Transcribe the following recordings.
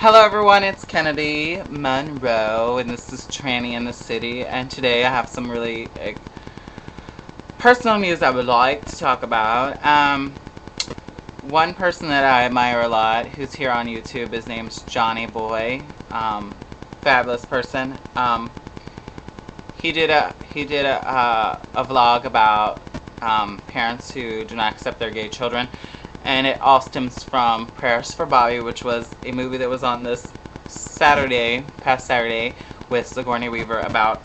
Hello everyone, it's Kennedy Monroe, and this is Tranny in the City, and today I have some really personal news I would like to talk about. One person that I admire a lot, who's here on YouTube, his name's Johnny Boy. Fabulous person. He did a vlog about parents who do not accept their gay children, and it all stems from Prayers for Bobby, which was a movie that was on this past Saturday, with Sigourney Weaver about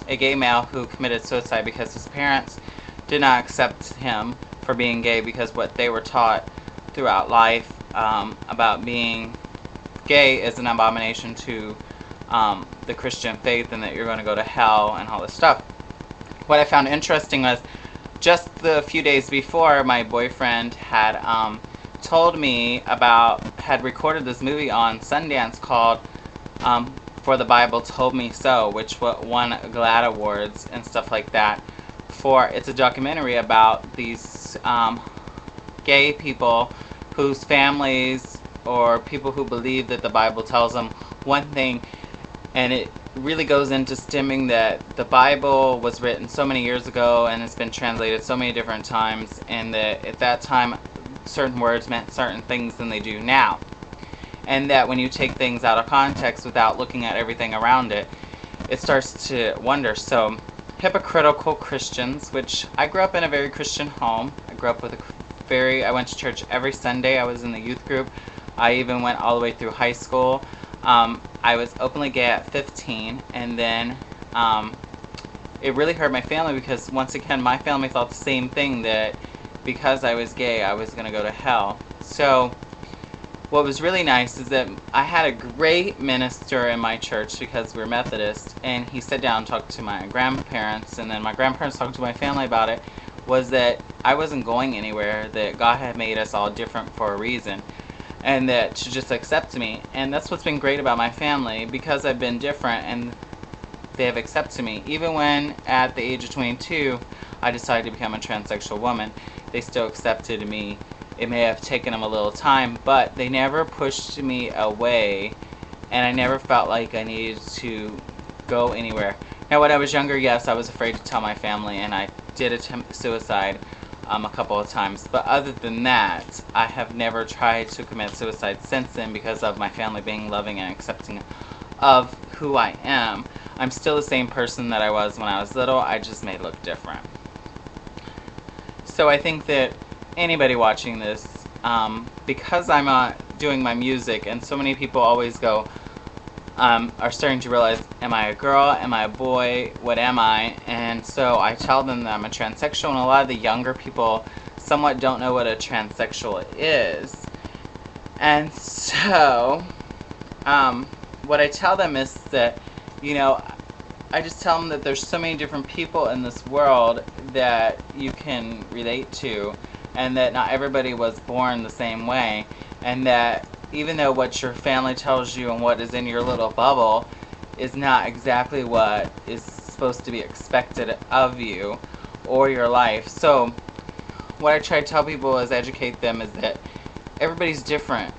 a gay male who committed suicide because his parents did not accept him for being gay because what they were taught throughout life about being gay is an abomination to the Christian faith, and that you're going to go to hell and all this stuff. What I found interesting was just the few days before, my boyfriend had had recorded this movie on Sundance called For the Bible Told Me So, which won GLAAD awards and stuff like that. It's a documentary about these gay people whose families or people who believe that the Bible tells them one thing, and it really goes into stemming that the Bible was written so many years ago and it's been translated so many different times, and that at that time certain words meant certain things than they do now, and that when you take things out of context without looking at everything around it, it starts to wonder. So hypocritical Christians, which I grew up in a very Christian home. I grew up with I went to church every Sunday. I was in the youth group. I even went all the way through high school. I was openly gay at 15, and then it really hurt my family because, once again, my family thought the same thing, that because I was gay, I was going to go to hell. So what was really nice is that I had a great minister in my church because we're Methodist, and he sat down and talked to my grandparents, and then my grandparents talked to my family about it, was that I wasn't going anywhere, that God had made us all different for a reason, and that to just accept me. And that's what's been great about my family, because I've been different and they have accepted me. Even when at the age of 22 I decided to become a transsexual woman, they still accepted me. It may have taken them a little time, but they never pushed me away, and I never felt like I needed to go anywhere. Now, when I was younger, yes, I was afraid to tell my family, and I did attempt suicide a couple of times, but other than that, I have never tried to commit suicide since then because of my family being loving and accepting of who I am. I'm still the same person that I was when I was little, I just may look different. So I think that anybody watching this, because I'm doing my music, and so many people always go, are starting to realize, am I a girl, am I a boy, what am I? And so I tell them that I'm a transsexual, and a lot of the younger people somewhat don't know what a transsexual is. And so what I tell them is that, I just tell them that there's so many different people in this world that you can relate to, and that not everybody was born the same way, and that even though what your family tells you and what is in your little bubble is not exactly what is supposed to be expected of you or your life. So what I try to tell people is educate them is that everybody's different.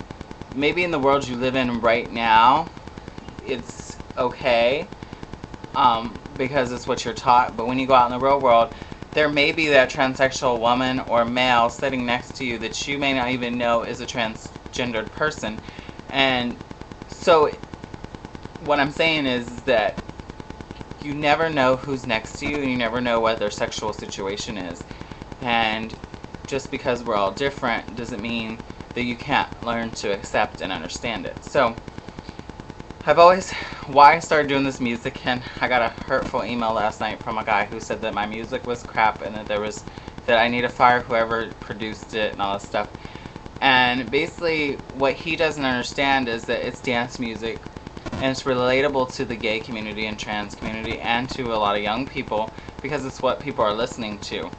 Maybe in the world you live in right now, it's okay, because it's what you're taught, but when you go out in the real world, there may be that transsexual woman or male sitting next to you that you may not even know is a transgendered person. And so what I'm saying is that you never know who's next to you, and you never know what their sexual situation is. And just because we're all different doesn't mean that you can't learn to accept and understand it. So why I started doing this music, and I got a hurtful email last night from a guy who said that my music was crap, and that I need to fire whoever produced it and all that stuff. And basically what he doesn't understand is that it's dance music, and it's relatable to the gay community and trans community and to a lot of young people, because it's what people are listening to.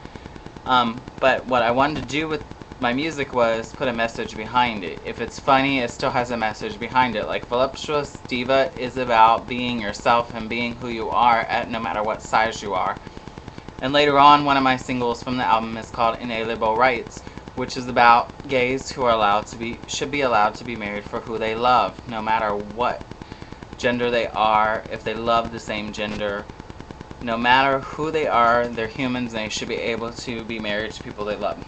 But what I wanted to do with my music was put a message behind it. If it's funny, it still has a message behind it. Like Voluptuous Diva is about being yourself and being who you are at no matter what size you are. And later on, one of my singles from the album is called Inalienable Rights, which is about gays who are should be allowed to be married for who they love, no matter what gender they are. If they love the same gender, no matter who they are, they're humans and they should be able to be married to people they love.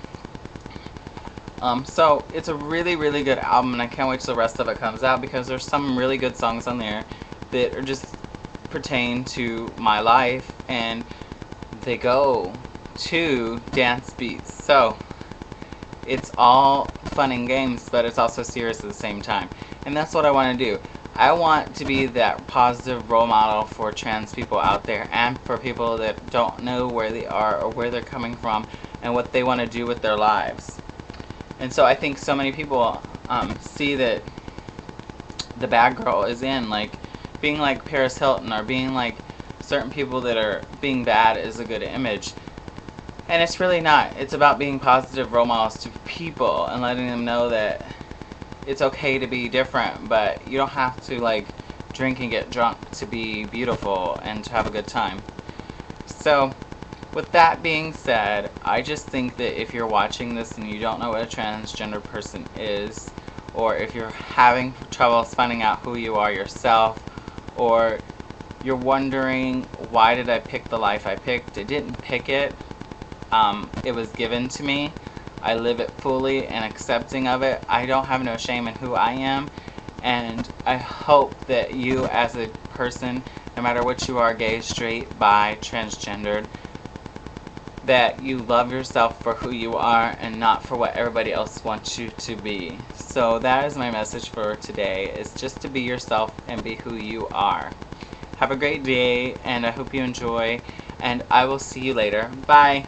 So it's a really, really good album, and I can't wait till the rest of it comes out, because there's some really good songs on there that are just pertain to my life, and they go to dance beats. So it's all fun and games, but it's also serious at the same time. And that's what I want to do. I want to be that positive role model for trans people out there, and for people that don't know where they are or where they're coming from and what they want to do with their lives. And so I think so many people see that the bad girl is in, like, being like Paris Hilton, or being like certain people that are being bad is a good image. And it's really not. It's about being positive role models to people and letting them know that it's okay to be different, but you don't have to, like, drink and get drunk to be beautiful and to have a good time. So with that being said, I just think that if you're watching this and you don't know what a transgender person is, or if you're having trouble finding out who you are yourself, or you're wondering, why did I pick the life I picked? I didn't pick it. It was given to me. I live it fully and accepting of it. I don't have no shame in who I am. And I hope that you, as a person, no matter what you are, gay, straight, bi, transgendered, that you love yourself for who you are and not for what everybody else wants you to be. So that is my message for today, is just to be yourself and be who you are. Have a great day, and I hope you enjoy, and I will see you later. Bye!